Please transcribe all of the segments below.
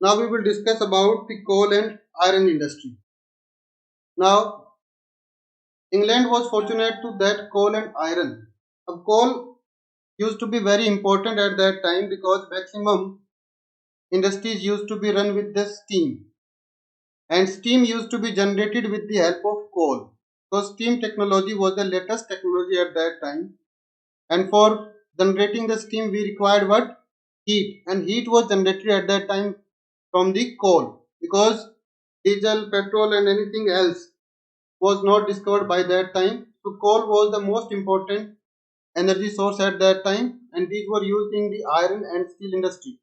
Now we will discuss about the coal and iron industry. Now, England was fortunate to that coal and iron. Coal used to be very important at that time because maximum industries used to be run with the steam, and steam used to be generated with the help of coal. So steam technology was the latest technology at that time, and for generating the steam we required what? Heat, and heat was generated at that time from the coal because diesel, petrol, and anything else was not discovered by that time. So coal was the most important energy source at that time, and these were used in the iron and steel industry.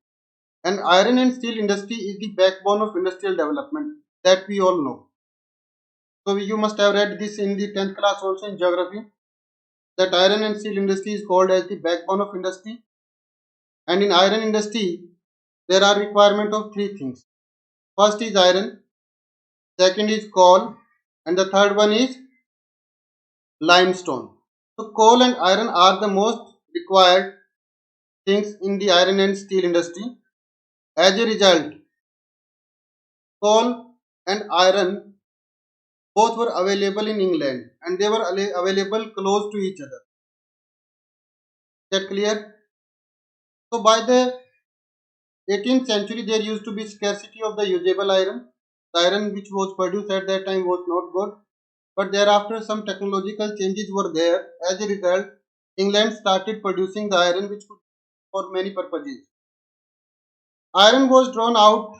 And iron and steel industry is the backbone of industrial development that we all know. So you must have read this in the 10th class also in geography, that iron and steel industry is called as the backbone of industry. And in iron industry there are requirement of three things. First is iron, second is coal, and the third one is limestone. So coal and iron are the most required things in the iron and steel industry. As a result, coal and iron both were available in England, and they were available close to each other. Is that clear? So by the 18th century there used to be scarcity of the usable iron. The iron which was produced at that time was not good, but thereafter some technological changes were there. As a result, England started producing the iron which could for many purposes. Iron was drawn out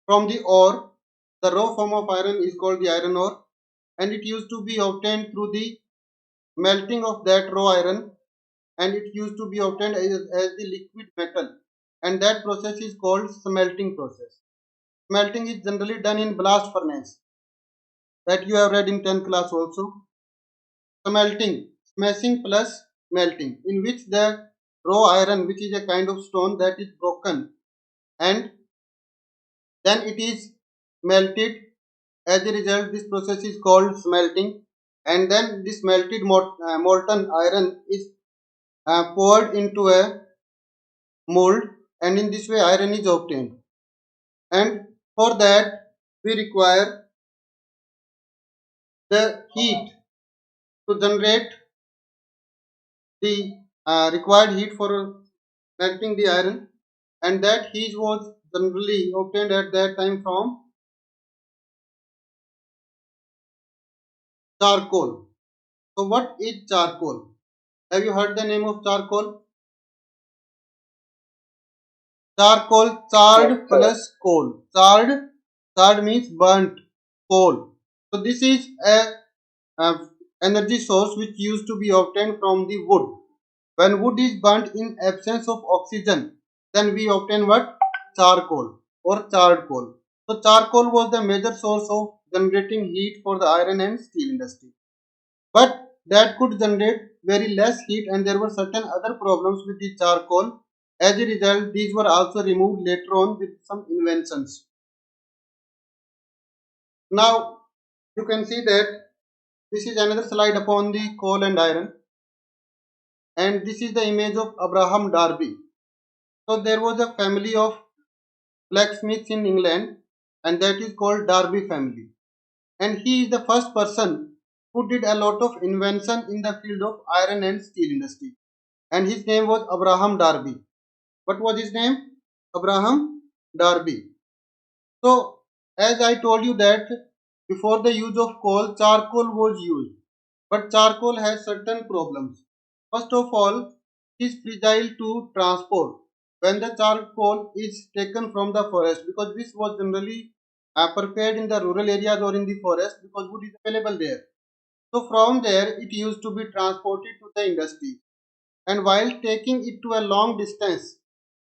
from the ore. The raw form of iron is called the iron ore, and it used to be obtained through the melting of that raw iron, and it used to be obtained as the liquid metal, and that process is called smelting process. Smelting is generally done in blast furnace, that you have read in 10th class also. Smelting, smashing plus melting, in which the raw iron, which is a kind of stone, that is broken, and then it is melted. As a result, this process is called smelting, and then this melted molten iron is poured into a mold, and in this way iron is obtained. And for that we require the heat to generate the required heat for melting the iron, and that heat was generally obtained at that time from charcoal. So what is charcoal? Have you heard the name of charcoal? Charcoal, charred plus coal. Charred means burnt coal. So this is a energy source which used to be obtained from the wood. When wood is burnt in absence of oxygen, then we obtain what? Charcoal or charred coal. So charcoal was the major source of generating heat for the iron and steel industry. But that could generate very less heat, and there were certain other problems with the charcoal. As a result, these were also removed later on with some inventions. Now you can see that this is another slide upon the coal and iron, and this is the image of Abraham Darby. So there was a family of blacksmiths in England, and that is called Darby family. And he is the first person who did a lot of invention in the field of iron and steel industry. And his name was Abraham Darby. What was his name? Abraham Darby. So as I told you that before the use of coal, charcoal was used. But charcoal has certain problems. First of all, it is fragile to transport when the charcoal is taken from the forest, because this was generally prepared in the rural areas or in the forest because wood is available there. So from there it used to be transported to the industry, and while taking it to a long distance,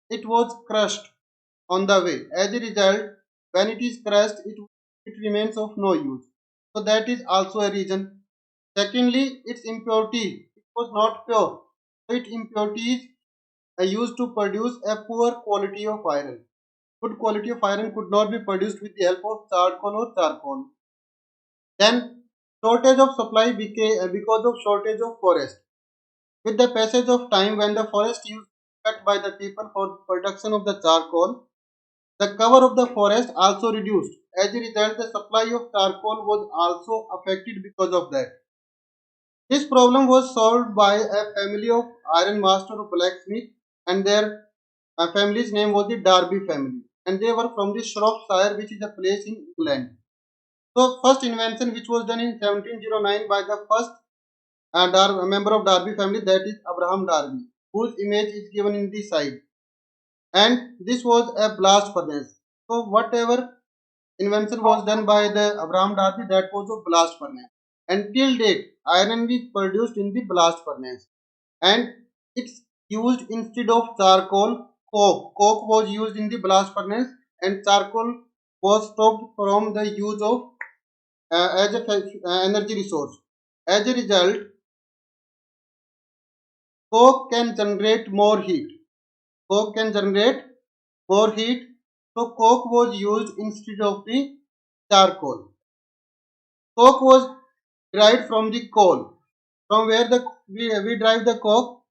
it was crushed on the way. As a result, when it is crushed, it remains of no use. So that is also a reason. Secondly, its impurity. It was not pure. So its impurities are used to produce a poor quality of iron. Good quality of iron could not be produced with the help of charcoal or charcoal. Then shortage of supply became because of shortage of forest. With the passage of time, when the forest used to cut by the people for production of the charcoal, the cover of the forest also reduced. As a result, the supply of charcoal was also affected because of that. This problem was solved by a family of iron master or blacksmith, and their family's name was the Derby family, and they were from the Shropshire, which is a place in England. So, first invention which was done in 1709 by the first member of Derby family, that is Abraham Derby, whose image is given in the side, and this was a blast furnace. So, whatever invention was done by the Abraham Darby, that was a blast furnace. Until date, iron is produced in the blast furnace, and it's used instead of charcoal. Coke. Coke was used in the blast furnace, and charcoal was stopped from the use of as a energy resource. As a result, coke can generate more heat. Coke can generate more heat. So coke was used instead of the charcoal. Coke was derived from the coal. From where we derive the coke,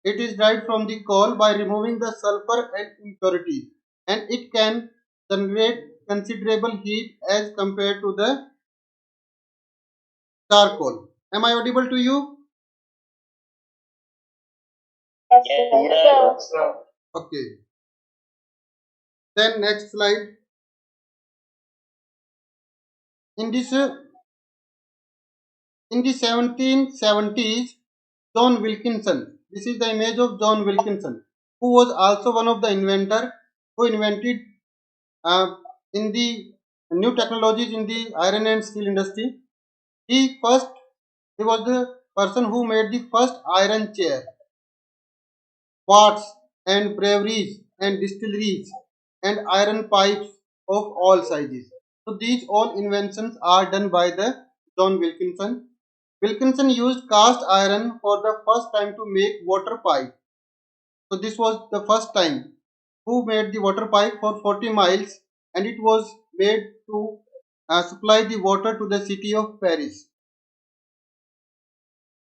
it is derived from the coal by removing the sulfur and impurities, and it can generate considerable heat as compared to the charcoal. Am I audible to you? Yes, sir. Okay. Then next slide. In this in the 1770s, John Wilkinson. This is the image of John Wilkinson, who was also one of the inventor who invented uh, in the new technologies in the iron and steel industry. He first he was the person who made the first iron chair, pots and breweries and distilleries and iron pipes of all sizes. So these all inventions are done by the John Wilkinson. Wilkinson used cast iron for the first time to make water pipe. So this was the first time who made the water pipe for 40 miles, and it was made to supply the water to the city of Paris.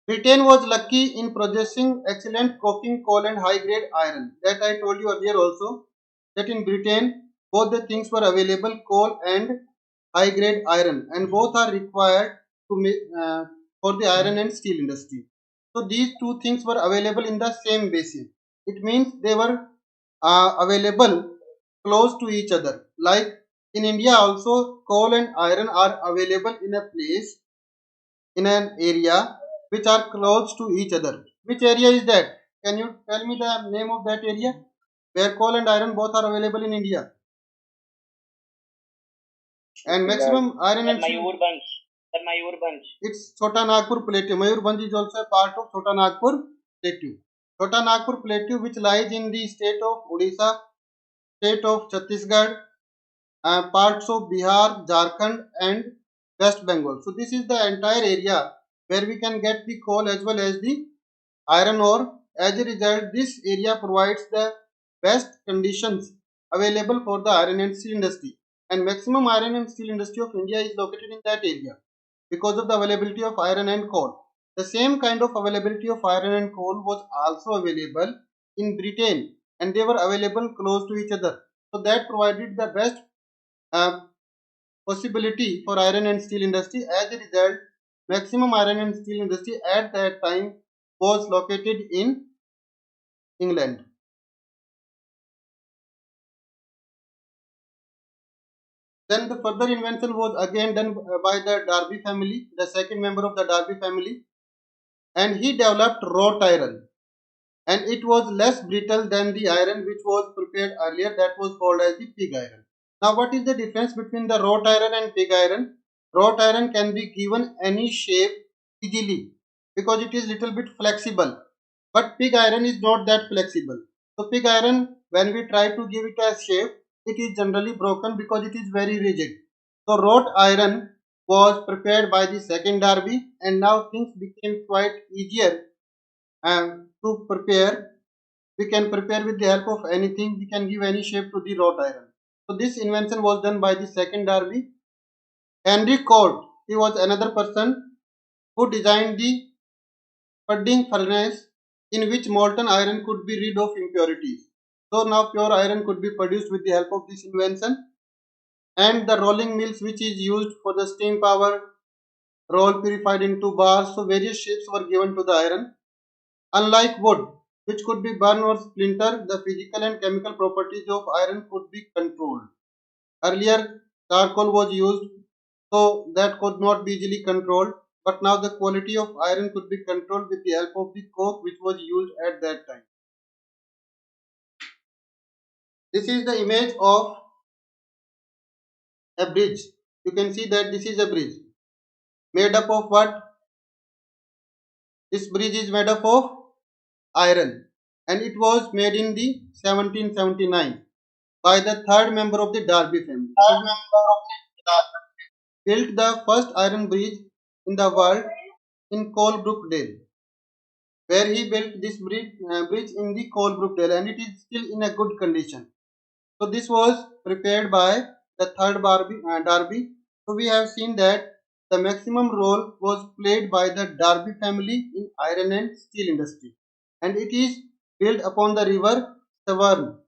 Britain was lucky in possessing excellent coking coal and high grade iron. That I told you earlier also, that in Britain both the things were available, coal and high grade iron, and both are required to make for the iron and steel industry. So these two things were available in the same basin. It means they were available close to each other. Like in India also, coal and iron are available in a place, in an area, which are close to each other. Which area is that? Can you tell me the name of that area where coal and iron both are available in India? And maximum iron and steel. Mayurbhanj. Sir, Mayurbhanj. It's Chota Nagpur Plateau. Mayurbhanj is also a part of Chota Nagpur Plateau. Chota Nagpur Plateau, which lies in the state of Odisha, state of Chhattisgarh, parts of Bihar, Jharkhand, and West Bengal. So this is the entire area where we can get the coal as well as the iron ore. As a result, this area provides the best conditions available for the iron and steel industry. And maximum iron and steel industry of India is located in that area because of the availability of iron and coal. The same kind of availability of iron and coal was also available in Britain, and they were available close to each other. So that provided the best uh, possibility for iron and steel industry. As a result, maximum iron and steel industry at that time was located in England. Then the further invention was again done by the Derby family, the second member of the Derby family, and he developed wrought iron, and it was less brittle than the iron which was prepared earlier, that was called as the pig iron. Now what is the difference between the wrought iron and pig iron? Wrought iron can be given any shape easily because it is little bit flexible, but pig iron is not that flexible. So pig iron, when we try to give it a shape, it is generally broken because it is very rigid. So wrought iron was prepared by the second Derby, and now things became quite easier to prepare. We can prepare with the help of anything. We can give any shape to the wrought iron. So this invention was done by the second Derby. Henry Cort, he was another person who designed the pudding furnace in which molten iron could be rid of impurities. So now pure iron could be produced with the help of this invention. And the rolling mills, which is used for the steam power, roll purified into bars, so various shapes were given to the iron. Unlike wood, which could be burned or splinter, the physical and chemical properties of iron could be controlled. Earlier, charcoal was used, so that could not be easily controlled, but now the quality of iron could be controlled with the help of the coke which was used at that time. This is the image of a bridge. You can see that this is a bridge. Made up of what? This bridge is made up of iron, and it was made in the 1779 by the third member of the Darby family. Built the first iron bridge in the world in Colebrookdale, where he built this bridge in the Colebrookdale, and it is still in a good condition. So this was prepared by the third Darby. So we have seen that the maximum role was played by the Darby family in iron and steel industry, and it is built upon the river Severn.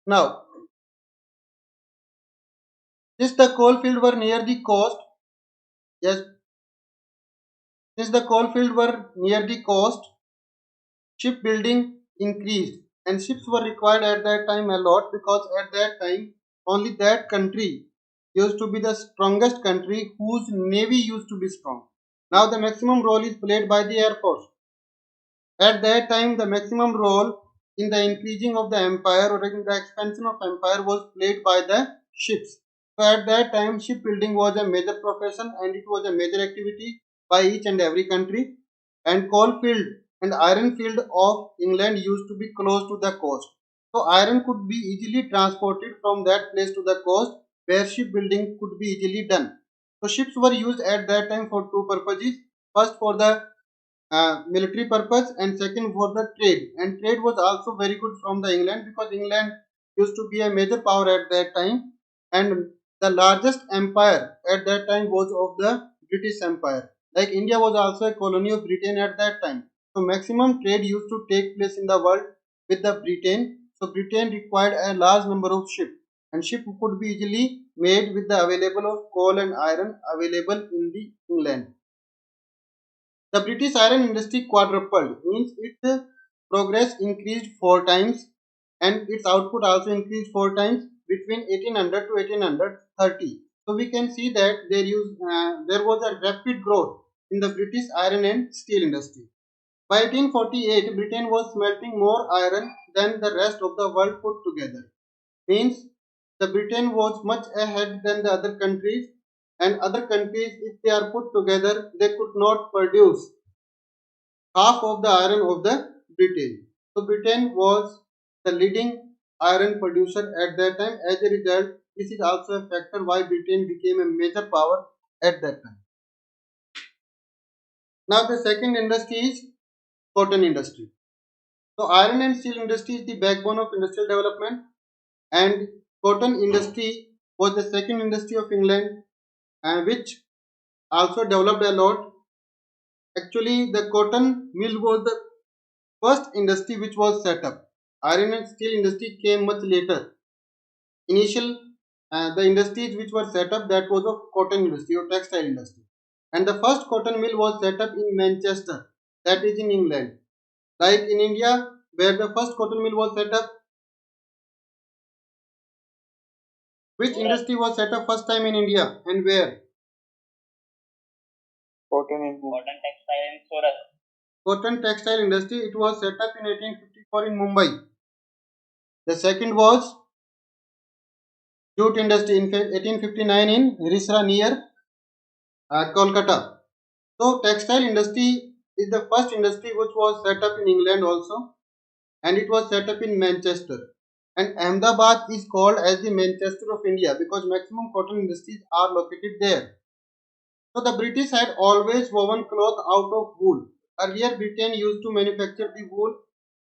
Now, since the coalfield were near the coast, yes, since the coalfield were near the coast, shipbuilding increased, and ships were required at that time a lot, because at that time only that country used to be the strongest country whose navy used to be strong. Now the maximum role is played by the air force. At that time the maximum role in the increasing of the empire or in the expansion of empire was played by the ships. So at that time shipbuilding was a major profession, and it was a major activity by each and every country. And coalfield and iron field of England used to be close to the coast. So iron could be easily transported from that place to the coast, where shipbuilding could be easily done. So ships were used at that time for two purposes. First, for the military purpose, and second for the trade. And trade was also very good from the England, because England used to be a major power at that time, and the largest empire at that time was of the British Empire. Like India was also a colony of Britain at that time. So maximum trade used to take place in the world with the Britain. So Britain required a large number of ships, and ship could be easily made with the available of coal and iron available in the England. The British iron industry quadrupled, means its progress increased four times, and its output also increased four times between 1800 to 1830. So we can see that there was a rapid growth in the British iron and steel industry. By 1848, Britain was smelting more iron than the rest of the world put together. Means the Britain was much ahead than the other countries, and other countries, if they are put together, they could not produce half of the iron of the Britain. So Britain was the leading iron producer at that time. As a result, this is also a factor why Britain became a major power at that time. Now the second industry is cotton industry. So iron and steel industry is the backbone of industrial development, and cotton industry was the second industry of England, which also developed a lot. Actually, the cotton mill was the first industry which was set up. Iron and steel industry came much later. Initial, the industries which were set up, that was of cotton industry or textile industry. And the first cotton mill was set up in Manchester, that is in England. Like in India, where the first cotton mill was set up, which Surat, industry was set up first time in India and where? cotton textile in Surat. Cotton textile industry, it was set up in 1854 in Mumbai. The second was jute industry in 1859 in Risra near Kolkata. So textile industry is the first industry which was set up in England also, and it was set up in Manchester. And Ahmedabad is called as the Manchester of India because maximum cotton industries are located there. So the British had always woven cloth out of wool. Earlier Britain used to manufacture the wool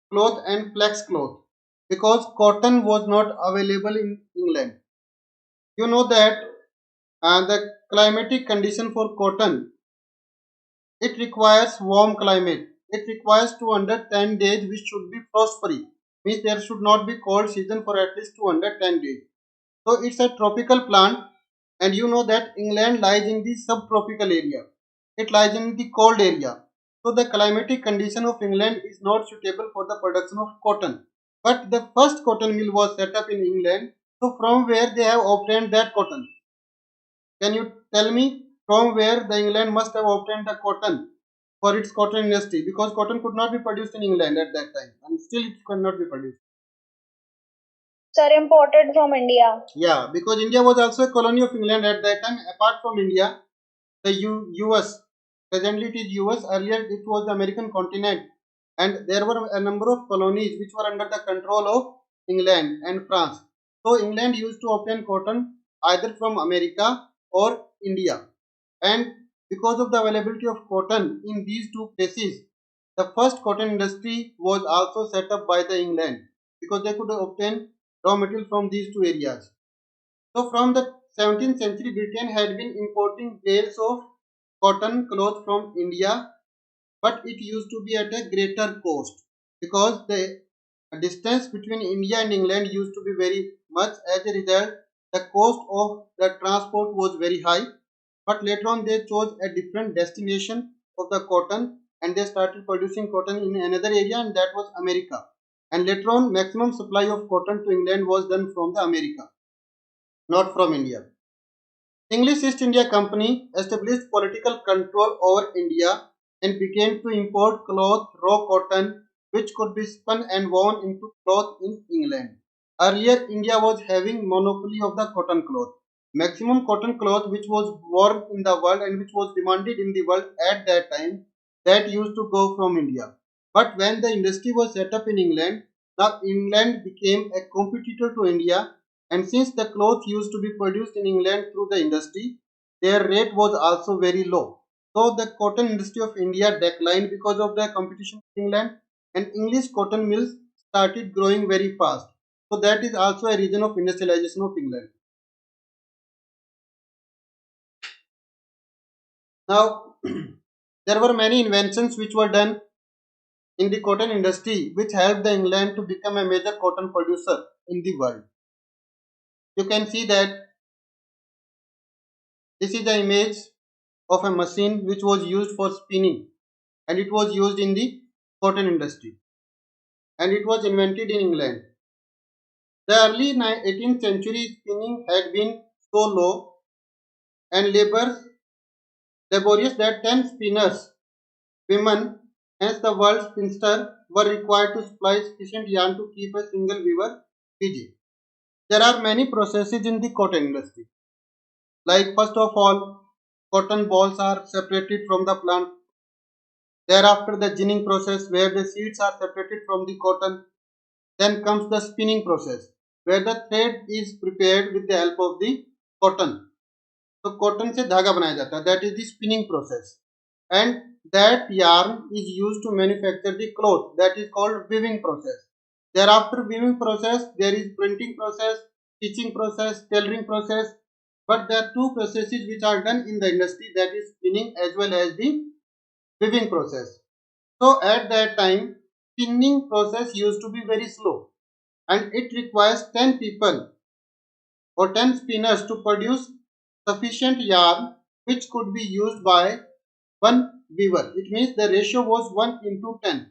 cloth and flax cloth because cotton was not available in England. You know that And the climatic condition for cotton, it requires warm climate. It requires 210 days which should be frost free. Means there should not be cold season for at least 210 days. So it's a tropical plant, and you know that England lies in the subtropical area. It lies in the cold area. So the climatic condition of England is not suitable for the production of cotton. But the first cotton mill was set up in England. So from where they have obtained that cotton? Can you tell me from where the England must have obtained the cotton for its cotton industry? Because cotton could not be produced in England at that time, and still it cannot be produced. Sir, imported from India. Yeah, because India was also a colony of England at that time. Apart from India, the US, presently it is US, earlier it was the American continent, and there were a number of colonies which were under the control of England and France. So England used to obtain cotton either from America or India, and because of the availability of cotton in these two places, the first cotton industry was also set up by the England, because they could obtain raw material from these two areas. So from the 17th century, Britain had been importing bales of cotton cloth from India, but it used to be at a greater cost, because the distance between India and England used to be very much. As a result, the cost of the transport was very high. But later on, they chose a different destination of the cotton, and they started producing cotton in another area, and that was America. And later on, maximum supply of cotton to England was done from the America, not from India. English East India Company established political control over India and began to import cloth, raw cotton, which could be spun and woven into cloth in England. Earlier, India was having monopoly of the cotton cloth. Maximum cotton cloth which was worn in the world and which was demanded in the world at that time, that used to go from India. But when the industry was set up in England, now England became a competitor to India, and since the cloth used to be produced in England through the industry, their rate was also very low. So the cotton industry of India declined because of the competition with England, and English cotton mills started growing very fast. So that is also a reason of industrialization of England. Now there were many inventions which were done in the cotton industry which helped the England to become a major cotton producer in the world. You can see that this is the image of a machine which was used for spinning, and it was used in the cotton industry, and it was invented in England. The early 18th century spinning had been so low and laborious that 10 spinners, women, hence the word spinster, were required to supply sufficient yarn to keep a single weaver busy. There are many processes in the cotton industry. Like first of all, cotton balls are separated from the plant. Thereafter, the ginning process where the seeds are separated from the cotton. Then comes the spinning process where the thread is prepared with the help of the cotton. तो cotton से धागा बनाया जाता है, that is the spinning process, and that yarn is used to manufacture the cloth, that is called weaving process. Thereafter weaving process, there is printing process, stitching process, tailoring process, but there are two processes which are done in the industry, that is spinning as well as the weaving process. So at that time, spinning process used to be very slow, and it requires 10 people or 10 spinners to produce sufficient yarn which could be used by one weaver. It means the ratio was 1 into 10.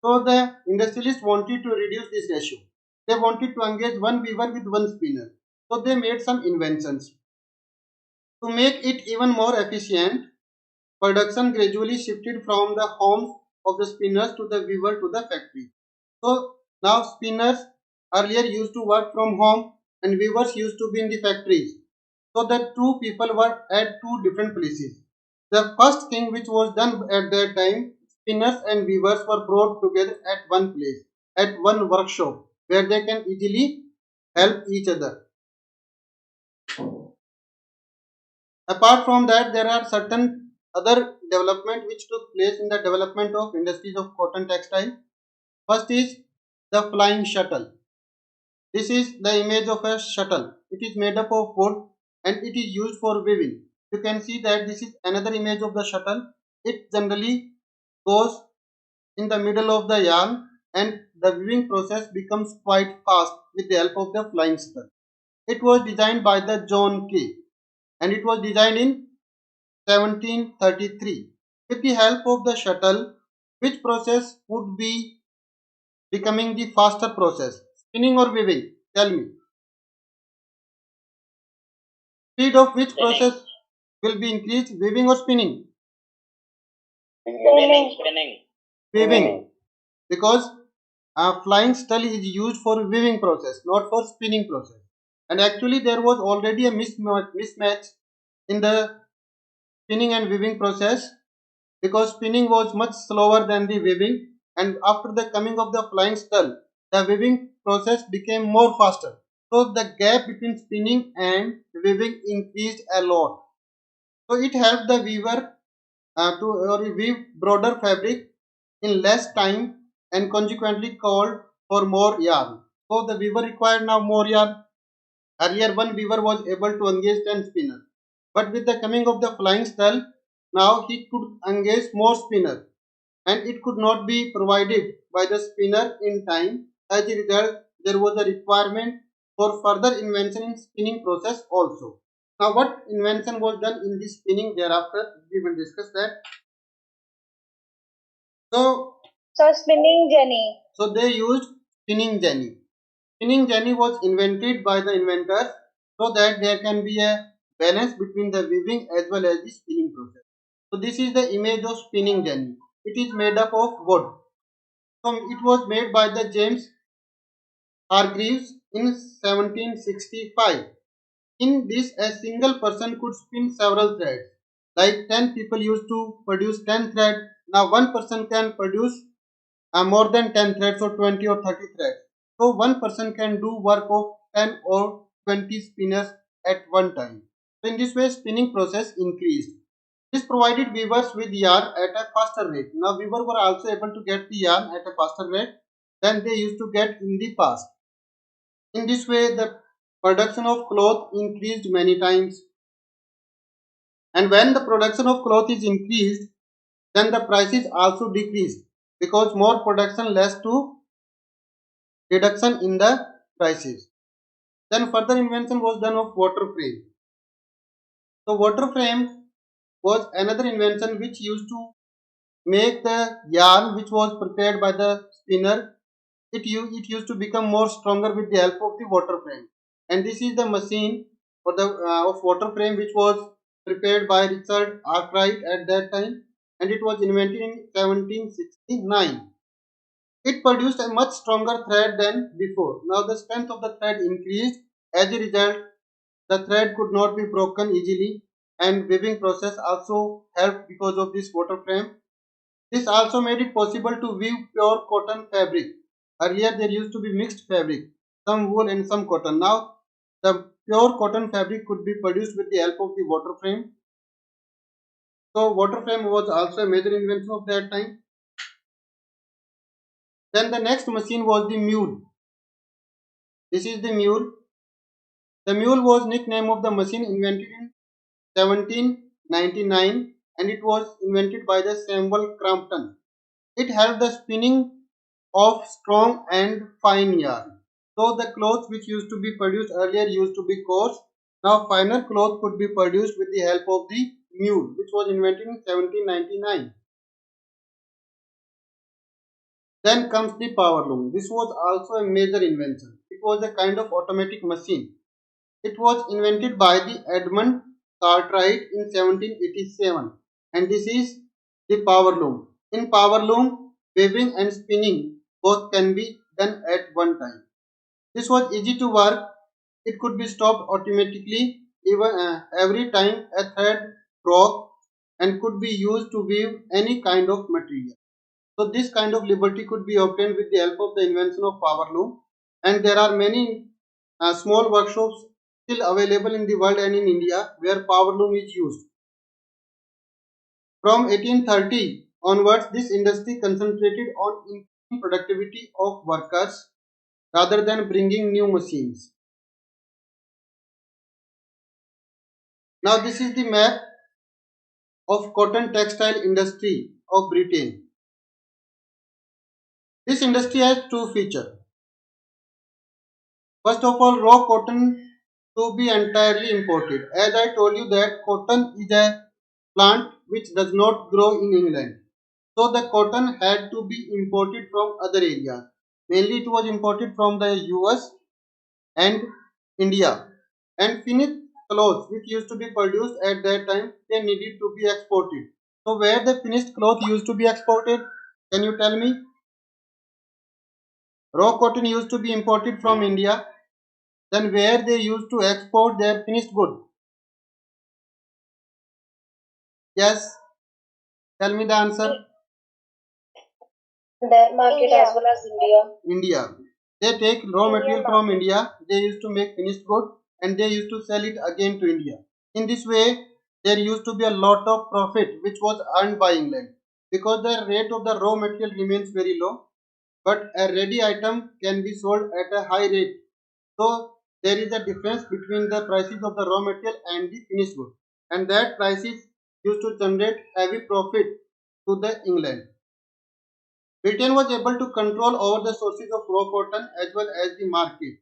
So the industrialists wanted to reduce this ratio. They wanted to engage one weaver with one spinner. So they made some inventions. To make it even more efficient, production gradually shifted from the homes of the spinners to the weaver to the factory. So now spinners earlier used to work from home and weavers used to be in the factories. So the two people were at two different places. The first thing which was done at that time, spinners and weavers were brought together at one place, at one workshop, where they can easily help each other. Apart from that, there are certain other development which took place in the development of industries of cotton textile. First is the flying shuttle. This is the image of a shuttle. It is made up of wood and it is used for weaving. You can see that this is another image of the shuttle. It generally goes in the middle of the yarn and the weaving process becomes quite fast with the help of the flying shuttle. It was designed by the John Kay and it was designed in 1733. With the help of the shuttle, which process would be becoming the faster process? Spinning or weaving? Tell me. Speed of which Spinning. process will be increased? Weaving or spinning? Spinning. Weaving. Because a flying shuttle is used for weaving process, not for spinning process. And actually there was already a mismatch in the spinning and weaving process because spinning was much slower than the weaving, and after the coming of the flying shuttle the weaving process became more faster, so the gap between spinning and weaving increased a lot. So it helped the weaver to weave broader fabric in less time and consequently called for more yarn. So the weaver required now more yarn. Earlier one weaver was able to engage 10 spinners, but with the coming of the flying shuttle now he could engage more spinners and it could not be provided by the spinner in time. As a result, there was a requirement for further invention in spinning process also. Now what invention was done in this spinning thereafter? We will discuss that. So, spinning jenny. so they used spinning jenny. Spinning jenny was invented by the inventors so that there can be a balance between the weaving as well as the spinning process. So this is the image of spinning jenny. It is made up of wood. So it was made by the James Hargreaves in 1765. In this, a single person could spin several threads. Like 10 people used to produce 10 threads. Now one person can produce more than 10 threads or 20 or 30 threads. So one person can do work of 10 or 20 spinners at one time. So in this way, spinning process increased. This provided weavers with yarn at a faster rate. Now weavers were also able to get the yarn at a faster rate than they used to get in the past. In this way, the production of cloth increased many times. And when the production of cloth is increased, then the prices also decreased because more production leads to reduction in the prices. Then further invention was done of water frame. So water frame was another invention which used to make the yarn which was prepared by the spinner. It used to become more stronger with the help of the water frame. And this is the machine for the of water frame which was prepared by Richard Arkwright at that time, and it was invented in 1769. It produced a much stronger thread than before. Now the strength of the thread increased. As a result, the thread could not be broken easily, and weaving process also helped because of this water frame. This also made it possible to weave pure cotton fabric. Earlier there used to be mixed fabric, some wool and some cotton. Now the pure cotton fabric could be produced with the help of the water frame. So water frame was also a major invention of that time. Then the next machine was the mule. This is the mule. The mule was nickname of the machine invented in 1799 and it was invented by the Samuel Crompton. It helped the spinning of strong and fine yarn. So the cloth which used to be produced earlier used to be coarse. Now finer cloth could be produced with the help of the mule, which was invented in 1799. Then comes the power loom. This was also a major invention. It was a kind of automatic machine. It was invented by the Edmund Cartwright in 1787, and this is the power loom. In power loom, weaving and spinning both can be done at one time. This was easy to work. It could be stopped automatically even every time a thread broke and could be used to weave any kind of material. So this kind of liberty could be obtained with the help of the invention of power loom, and there are many small workshops still available in the world and in India where power loom is used. From 1830 onwards, this industry concentrated on increasing productivity of workers rather than bringing new machines. Now this is the map of cotton textile industry of Britain. This industry has two features. First of all, raw cotton to be entirely imported. As I told you that cotton is a plant which does not grow in England. So the cotton had to be imported from other areas. Mainly it was imported from the US and India. And finished clothes which used to be produced at that time, they needed to be exported. So where the finished cloth used to be exported? Can you tell me? Raw cotton used to be imported from India. Then where they used to export their finished good? Yes, tell me the answer. Their market India. as well as India. India. They take raw material Indian from market. India. They used to make finished good and they used to sell it again to India. In this way, there used to be a lot of profit which was earned by England because the rate of the raw material remains very low, but a ready item can be sold at a high rate. So there is a difference between the prices of the raw material and the finished good, and that prices used to generate heavy profit to the England. Britain was able to control over the sources of raw cotton as well as the market.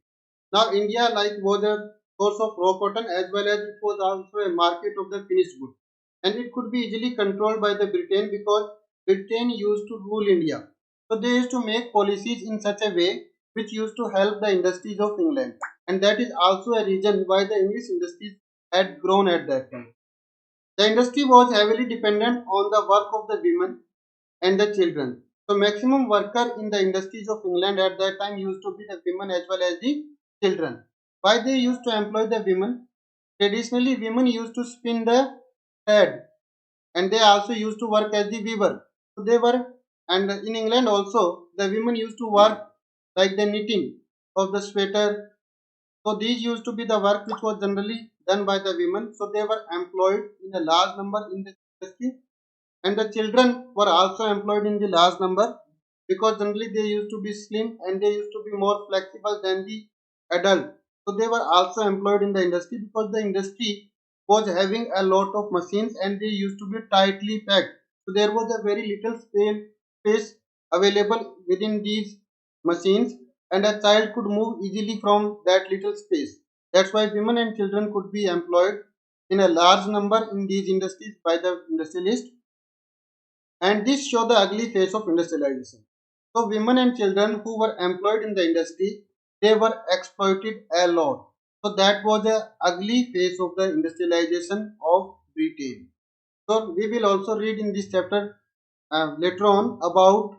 Now India was a source of raw cotton as well as it was also a market of the finished good. And it could be easily controlled by the Britain because Britain used to rule India. So they used to make policies in such a way which used to help the industries of England. And that is also a reason why the English industries had grown at that time. The industry was heavily dependent on the work of the women and the children. So maximum worker in the industries of England at that time used to be the women as well as the children. Why they used to employ the women? Traditionally, women used to spin the thread and they also used to work as the weaver. So they were, and in England also, the women used to work like the knitting of the sweater. So these used to be the work which was generally done by the women. So they were employed in a large number in the industry, and the children were also employed in the large number because generally they used to be slim and they used to be more flexible than the adult. So they were also employed in the industry because the industry was having a lot of machines and they used to be tightly packed. So there was a very little space available within these machines, and a child could move easily from that little space. That's why women and children could be employed in a large number in these industries by the industrialists, and this show the ugly face of industrialization. So women and children who were employed in the industry, they were exploited a lot. So that was the ugly face of the industrialization of Britain. So we will also read in this chapter later on about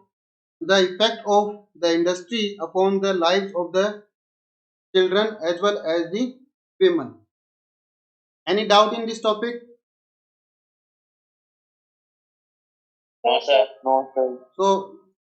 the effect of the industry upon the lives of the children as well as the women. Any doubt in this topic? No, sir. No, sir. So